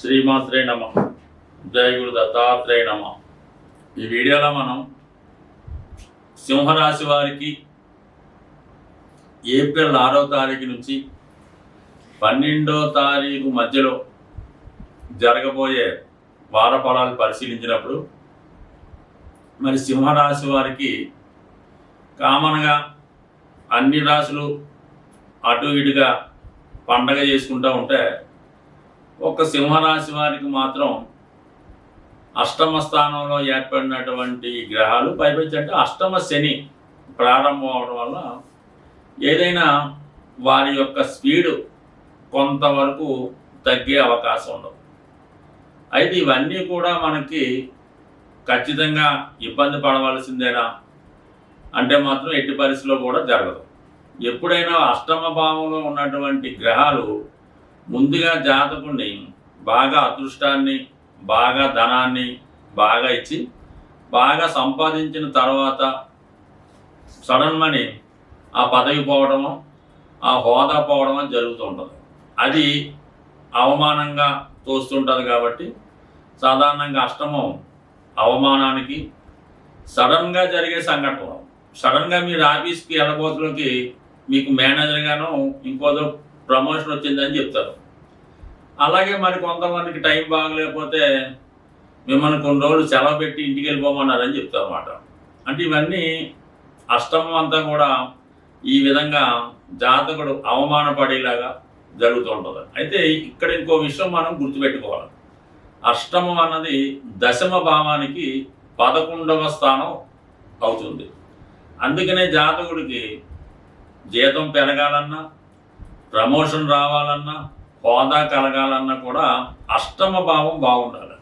శ్రీమాత్రే నమ. జయ గురు దత్తాత్రేయ నమ. ఈ వీడియోలో మనం సింహరాశి వారికి ఏప్రిల్ 6వ తారీఖు నుంచి 12వ తారీఖు మధ్యలో జరగబోయే వార ఫలాలు పరిశీలించినప్పుడు మరి సింహరాశి వారికి కామన్గా అన్ని రాశులు అటు ఇటుగా పండగ చేసుకుంటూ ఉంటే ఒక్క సింహరాశి వారికి మాత్రం అష్టమ స్థానంలో ఏర్పడినటువంటి గ్రహాలు పైపెచ్చి అంటే అష్టమ శని ప్రారంభం అవడం వల్ల ఏదైనా వారి యొక్క స్పీడు కొంతవరకు తగ్గే అవకాశం ఉండదు. అయితే ఇవన్నీ కూడా మనకి ఖచ్చితంగా ఇబ్బంది పడవలసిందేనా అంటే మాత్రం ఎట్టి పరిస్థితిలో కూడా జరగదు. ఎప్పుడైనా అష్టమ భావంలో ఉన్నటువంటి గ్రహాలు ముందుగా జాతకుడిని బాగా అదృష్టాన్ని, బాగా ధనాన్ని బాగా ఇచ్చి బాగా సంపాదించిన తర్వాత సడన్ మనీ ఆ పదవి పోవడము, ఆ హోదా పోవడము జరుగుతూ ఉంటుంది. అది అవమానంగా తోస్తుంటుంది. కాబట్టి సాధారణంగా అష్టమం అవమానానికి సడన్గా జరిగే సంఘటన. సడన్గా మీరు ఆఫీస్కి వెళ్ళబోతులకి మీకు మేనేజర్గాను ఇంకోదో ప్రమోషన్ వచ్చిందని చెప్తారు. అలాగే మరి కొంతమందికి టైం బాగలేకపోతే మిమ్మల్ని కొన్ని రోజులు సెలవు పెట్టి ఇంటికి వెళ్ళిపోమన్నారని చెప్తారు అన్నమాట. అంటే ఇవన్నీ అష్టమం అంతా కూడా ఈ విధంగా జాతకుడు అవమానపడేలాగా జరుగుతూ ఉంటుంది. అయితే ఇక్కడ ఇంకో విషయం మనం గుర్తుపెట్టుకోవాలి. అష్టమం అన్నది దశమ భావానికి 11వ స్థానం అవుతుంది. అందుకనే జాతకుడికి జీతం పెరగాలన్నా, ప్రమోషన్ రావాలన్నా, హోదా కలగాలన్నా కూడా అష్టమ భావం బాగుండాలి.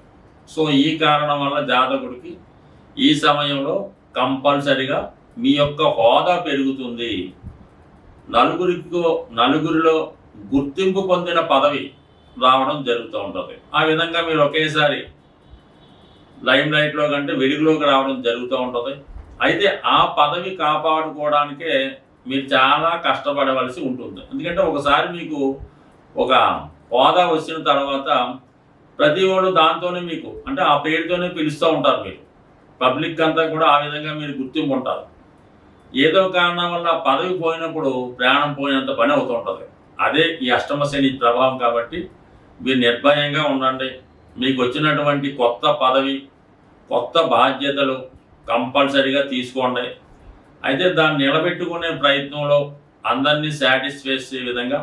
సో ఈ కారణం వల్ల జాతకుడికి ఈ సమయంలో కంపల్సరిగా మీ యొక్క హోదా పెరుగుతుంది. నలుగురిలో గుర్తింపు పొందిన పదవి రావడం జరుగుతూ ఉంటుంది. ఆ విధంగా మీరు ఒకేసారి లైమ్ లైట్లో కంటే వెలుగులోకి రావడం జరుగుతూ ఉంటుంది. అయితే ఆ పదవి కాపాడుకోవడానికే మీరు చాలా కష్టపడవలసి ఉంటుంది. ఎందుకంటే ఒకసారి మీకు ఒక హోదా వచ్చిన తర్వాత ప్రతి ఒళ్ళు దాంతోనే మీకు అంటే ఆ పేరుతోనే పిలుస్తూ ఉంటారు. మీరు పబ్లిక్ అంతా కూడా ఆ విధంగా మీరు గుర్తింపు ఉంటారు. ఏదో కారణం వల్ల పదవి పోయినప్పుడు ప్రాణం పోయినంత పని అవుతూ ఉంటుంది. అదే ఈ అష్టమ శని ప్రభావం. కాబట్టి మీరు నిర్భయంగా ఉండండి. మీకు వచ్చినటువంటి కొత్త పదవి, కొత్త బాధ్యతలు కంపల్సరీగా తీసుకోండి. అయితే దాన్ని నిలబెట్టుకునే ప్రయత్నంలో అందరినీ సాటిస్ఫై చేసే విధంగా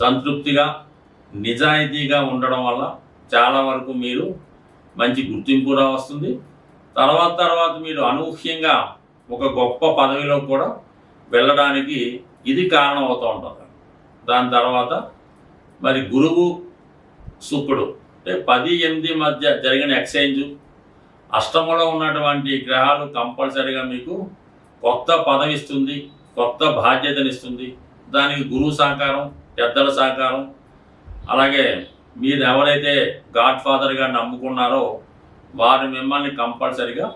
సంతృప్తిగా, నిజాయితీగా ఉండడం వల్ల చాలా వరకు మీరు మంచి గుర్తింపు వస్తుంది. తర్వాత మీరు అనూహ్యంగా ఒక గొప్ప పదవిలో కూడా వెళ్ళడానికి ఇది కారణం అవుతూ ఉంటుంది. దాని తర్వాత మరి గురువు శుక్రుడు అంటే 10-8 మధ్య జరిగిన ఎక్స్చేంజ్, అష్టమంలో ఉన్నటువంటి గ్రహాలు కంపల్సరీగా మీకు కొత్త పదవి ఇస్తుంది, కొత్త బాధ్యతనిస్తుంది. దానికి గురువు సహకారం, పెద్దల సహకారం, అలాగే మీరు ఎవరైతే గాడ్ ఫాదర్గా నమ్ముకున్నారో వారు మిమ్మల్ని కంపల్సరిగా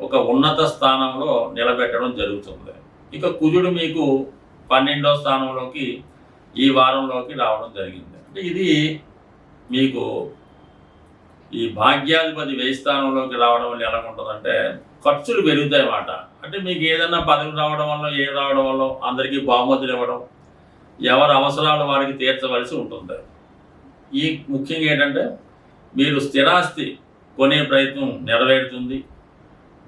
ఒక ఉన్నత స్థానంలో నిలబెట్టడం జరుగుతుంది. ఇక కుజుడు మీకు 12వ స్థానంలోకి ఈ వారంలోకి రావడం జరిగింది. అంటే ఇది మీకు ఈ భాగ్యాధిపతి 1000 స్థానంలోకి రావడం వల్ల ఎలా ఉంటుందంటే ఖర్చులు పెరుగుతాయి అన్నమాట. అంటే మీకు ఏదైనా పదవి రావడం వల్ల రావడం వల్ల అందరికీ బహుమతులు ఇవ్వడం, ఎవరి అవసరాలు వారికి తీర్చవలసి ఉంటుంది. ఈ ముఖ్యంగా ఏంటంటే మీరు స్థిరాస్తి కొనే ప్రయత్నం నెరవేరుతుంది.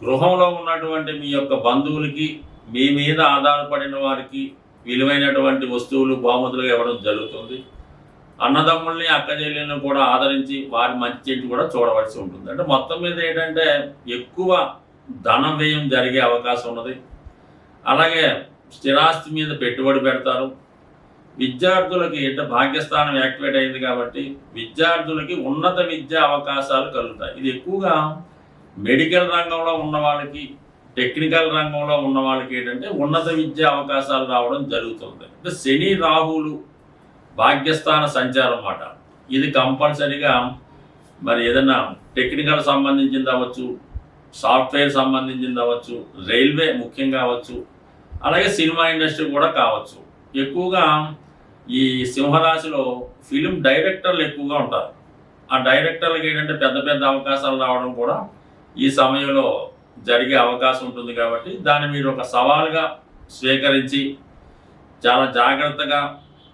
గృహంలో ఉన్నటువంటి మీ యొక్క బంధువులకి, మీ మీద ఆధారపడిన వారికి విలువైనటువంటి వస్తువులు బహుమతులుగా ఇవ్వడం జరుగుతుంది. అన్నదమ్ముల్ని, అక్కచెల్లెలను కూడా ఆదరించి వారి మంచి చెట్టు కూడా చూడవలసి ఉంటుంది. అంటే మొత్తం మీద ఏంటంటే ఎక్కువ ధన వ్యయం జరిగే అవకాశం ఉన్నది. అలాగే స్థిరాస్తి మీద పెట్టుబడి పెడతారు. విద్యార్థులకి అంటే భాగ్యస్థానం యాక్టివేట్ అయింది కాబట్టి విద్యార్థులకి ఉన్నత విద్యా అవకాశాలు కలుగుతాయి. ఇది ఎక్కువగా మెడికల్ రంగంలో ఉన్న వాళ్ళకి, టెక్నికల్ రంగంలో ఉన్న వాళ్ళకి ఏంటంటే ఉన్నత విద్యా అవకాశాలు రావడం జరుగుతుంది. అంటే శని రాహువులు భాగ్యస్థాన సంచారం అన్నమాట. ఇది కంపల్సరీగా మరి ఏదైనా టెక్నికల్ సంబంధించింది అవ్వచ్చు, సాఫ్ట్వేర్ సంబంధించింది అవ్వచ్చు, రైల్వే ముఖ్యంగా అవ్వచ్చు, అలాగే సినిమా ఇండస్ట్రీ కూడా కావచ్చు. ఎక్కువగా ఈ సింహరాశిలో ఫిలిం డైరెక్టర్లు ఎక్కువగా ఉంటారు. ఆ డైరెక్టర్లకి ఏంటంటే పెద్ద పెద్ద అవకాశాలు రావడం కూడా ఈ సమయంలో జరిగే అవకాశం ఉంటుంది. కాబట్టి దాన్ని మీరు ఒక సవాలుగా స్వీకరించి చాలా జాగ్రత్తగా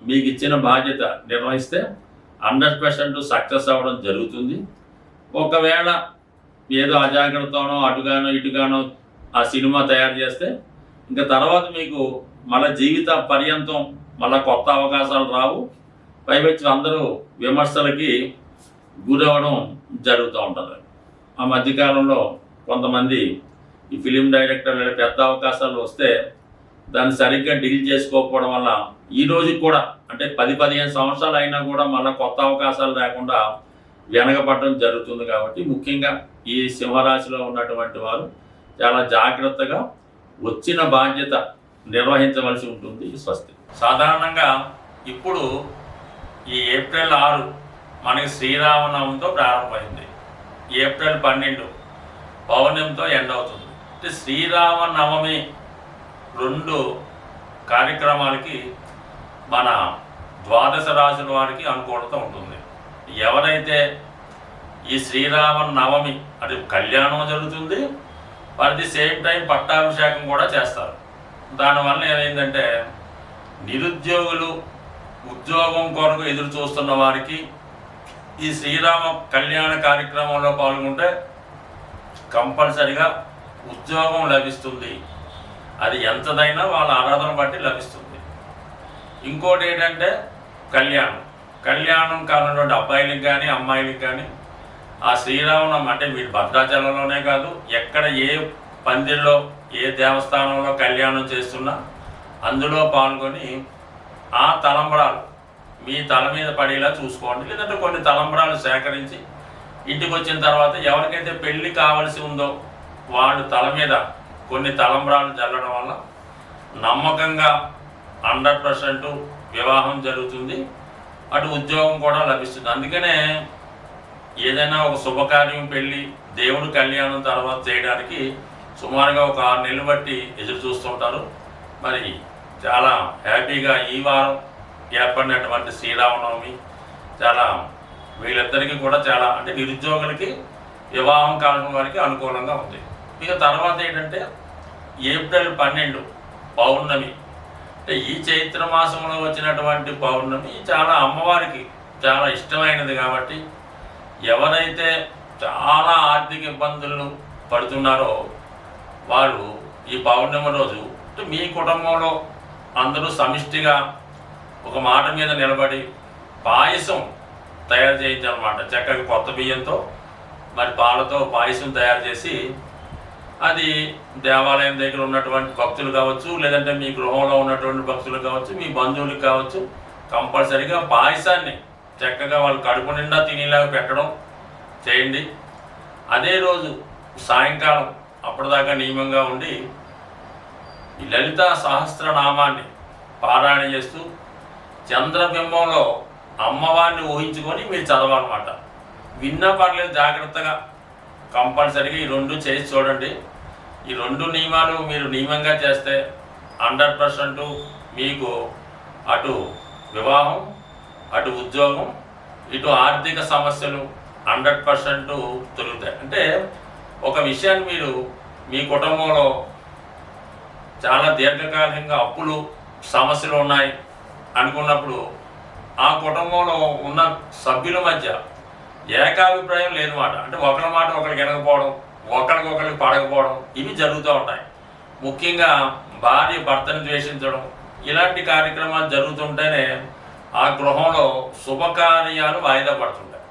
మీకు ఇచ్చిన బాధ్యత నిర్వహిస్తే 100% సక్సెస్ అవ్వడం జరుగుతుంది. ఒకవేళ ఏదో అజాగ్రత్తనో అటుగానో ఇటుగానో ఆ సినిమా తయారు చేస్తే ఇంకా తర్వాత మీకు మళ్ళీ జీవిత పర్యంతం మళ్ళీ కొత్త అవకాశాలు రావు. పైపెచ్చి అందరూ విమర్శలకి గురవడం జరుగుతూ ఉంటుంది. ఆ మధ్యకాలంలో కొంతమంది ఈ ఫిలిం డైరెక్టర్లు పెద్ద అవకాశాలు వస్తే దాన్ని సరిగ్గా డీల్ చేసుకోకపోవడం వల్ల ఈ రోజు కూడా అంటే 10-15 సంవత్సరాలు అయినా కూడా మళ్ళీ కొత్త అవకాశాలు లేకుండా వెనకపడడం జరుగుతుంది. కాబట్టి ముఖ్యంగా ఈ సింహరాశిలో ఉన్నటువంటి వారు చాలా జాగ్రత్తగా వచ్చిన బాధ్యత నిర్వహించవలసి ఉంటుంది. స్వస్తి. సాధారణంగా ఇప్పుడు ఈ ఏప్రిల్ 6 మనకి శ్రీరామనవమితో ప్రారంభమైంది. ఏప్రిల్ 12 పౌర్ణమితో ఎండ్ అవుతుంది. అంటే శ్రీరామనవమి 2 కార్యక్రమాలకి మన ద్వాదశ రాశుల వారికి అనుకూలత ఉంటుంది. ఎవరైతే ఈ శ్రీరామనవమి అంటే కళ్యాణం జరుగుతుంది, అట్ ది సేమ్ టైం పట్టాభిషేకం కూడా చేస్తారు. దానివల్ల ఏమైందంటే నిరుద్యోగులు ఉద్యోగం కొరకు ఎదురు చూస్తున్న వారికి ఈ శ్రీరామ కళ్యాణ కార్యక్రమంలో పాల్గొంటే కంపల్సరిగా ఉద్యోగం లభిస్తుంది. అది ఎంతదైనా వాళ్ళ అర్హతను బట్టి లభిస్తుంది. ఇంకోటి ఏంటంటే కళ్యాణం కానున్నటువంటి అబ్బాయిలకు కానీ అమ్మాయిలకు కానీ ఆ శ్రీరామనవమి అంటే మీరు భద్రాచలంలోనే కాదు ఎక్కడ ఏ పందిరిలో ఏ దేవస్థానంలో కళ్యాణం చేస్తున్నా అందులో పాల్గొని ఆ తలంబరాలు మీ తల మీద పడేలా చూసుకోండి. లేదంటే కొన్ని తలంబరాలు సేకరించి ఇంటికి వచ్చిన తర్వాత ఎవరికైతే పెళ్లి కావాల్సి ఉందో వాళ్ళు తల మీద కొన్ని తలంబరాలు చల్లడం వల్ల నమ్మకంగా 100% వివాహం జరుగుతుంది. అటు ఉద్యోగం కూడా లభిస్తుంది. అందుకనే ఏదైనా ఒక శుభకార్యం పెళ్ళి దేవుడు కళ్యాణం తర్వాత చేయడానికి సుమారుగా ఒక 6 నెలలు బట్టి ఎదురు చూస్తుంటారు. మరి చాలా హ్యాపీగా ఈ వారం ఏర్పడినటువంటి శ్రీరామనవమి చాలా వీళ్ళిద్దరికీ కూడా చాలా అంటే నిరుద్యోగులకి వివాహం కాలని వారికి అనుకూలంగా ఉంది. ఇక తర్వాత ఏంటంటే ఏప్రిల్ 12 పౌర్ణమి అంటే ఈ చైత్ర మాసంలో వచ్చినటువంటి పౌర్ణమి చాలా అమ్మవారికి చాలా ఇష్టమైనది. కాబట్టి ఎవరైతే చాలా ఆర్థిక ఇబ్బందులను పడుతున్నారో వారు ఈ పౌర్ణమి రోజు అంటే మీ కుటుంబంలో అందరూ సమిష్టిగా ఒక మాట మీద నిలబడి పాయసం తయారు చేయించాలన్నమాట. చక్కగా కొత్త బియ్యంతో మరి పాలతో పాయసం తయారు చేసి అది దేవాలయం దగ్గర ఉన్నటువంటి భక్తులు కావచ్చు, లేదంటే మీ గృహంలో ఉన్నటువంటి భక్తులు కావచ్చు, మీ బంధువులకు కావచ్చు, కంపల్సరీగా పాయసాన్ని చక్కగా వాళ్ళు కడుపు నిండా తినేలాగా పెట్టడం చేయండి. అదే రోజు సాయంకాలం అప్పటిదాకా నియమంగా ఉండి ఈ లలితా సహస్రనామాన్ని పారాయణ చేస్తూ చంద్రబింబంలో అమ్మవారిని ఊహించుకొని మీరు చదవాలన్నమాట. విన్నా పర్లేదు, జాగ్రత్తగా కంపల్సరీగా ఈ 2 చేసి చూడండి. ఈ 2 నియమాలు మీరు నియమంగా చేస్తే 100% మీకు అటు వివాహం, అటు ఉద్యోగం, ఇటు ఆర్థిక సమస్యలు 100% తొలుగుతాయి. అంటే ఒక విషయాన్ని మీరు మీ కుటుంబంలో చాలా దీర్ఘకాలికంగా అప్పులు సమస్యలు ఉన్నాయి అనుకున్నప్పుడు ఆ కుటుంబంలో ఉన్న సభ్యుల మధ్య ఏకాభిప్రాయం లేదన్నమాట. అంటే ఒకరి మాట ఒకరికి వినకపోవడం, ఒకరికొకరికి పడకపోవడం ఇవి జరుగుతూ ఉంటాయి. ముఖ్యంగా భార్య భర్తను ద్వేషించడం ఇలాంటి కార్యక్రమాలు జరుగుతుంటేనే ఆ గృహంలో శుభకార్యాలు వాయిదా పడుతుంటాయి.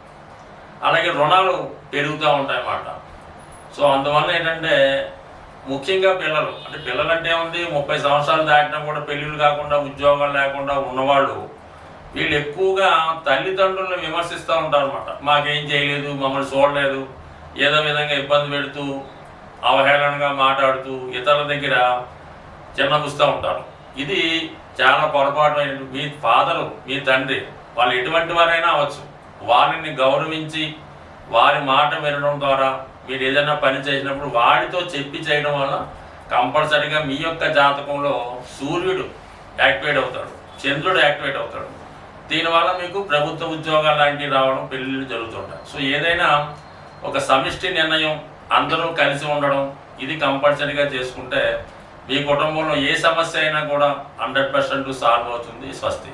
అలాగే రుణాలు పెరుగుతూ ఉంటాయి అన్నమాట. సో అందువల్ల ఏంటంటే ముఖ్యంగా పిల్లలు అంటే పిల్లలంటే ఉంది 30 సంవత్సరాలు దాటినా కూడా పెళ్ళిళ్ళు కాకుండా ఉద్యోగాలు లేకుండా ఉన్నవాళ్ళు వీళ్ళు ఎక్కువగా తల్లిదండ్రులను విమర్శిస్తూ ఉంటారు అన్నమాట. మాకేం చేయలేదు, మమ్మల్ని చూడలేదు, ఏదో విధంగా ఇబ్బంది పెడుతూ అవహేళనగా మాట్లాడుతూ ఇతరుల దగ్గర చిన్నబుస్తూ ఉంటారు. ఇది చాలా పొరపాటు. మీ ఫాదరు మీ తండ్రి వాళ్ళు ఎటువంటి వారైనా అవ్వచ్చు, వారిని గౌరవించి వారి మాట వినడం ద్వారా మీరు ఏదైనా పని చేసినప్పుడు వాడితో చెప్పి చేయడం వల్ల కంపల్సరీగా మీ యొక్క జాతకంలో సూర్యుడు యాక్టివేట్ అవుతాడు, చంద్రుడు యాక్టివేట్ అవుతాడు. దీనివల్ల మీకు ప్రభుత్వ ఉద్యోగాలు లాంటివి రావడం, పెళ్ళిళ్ళు జరుగుతుంటాయి. సో ఏదైనా ఒక సమిష్టి నిర్ణయం, అందరూ కలిసి ఉండడం, ఇది కంపల్సరీగా చేసుకుంటే మీ కుటుంబంలో ఏ సమస్య అయినా కూడా 100% సాల్వ్ అవుతుంది. స్వస్తి.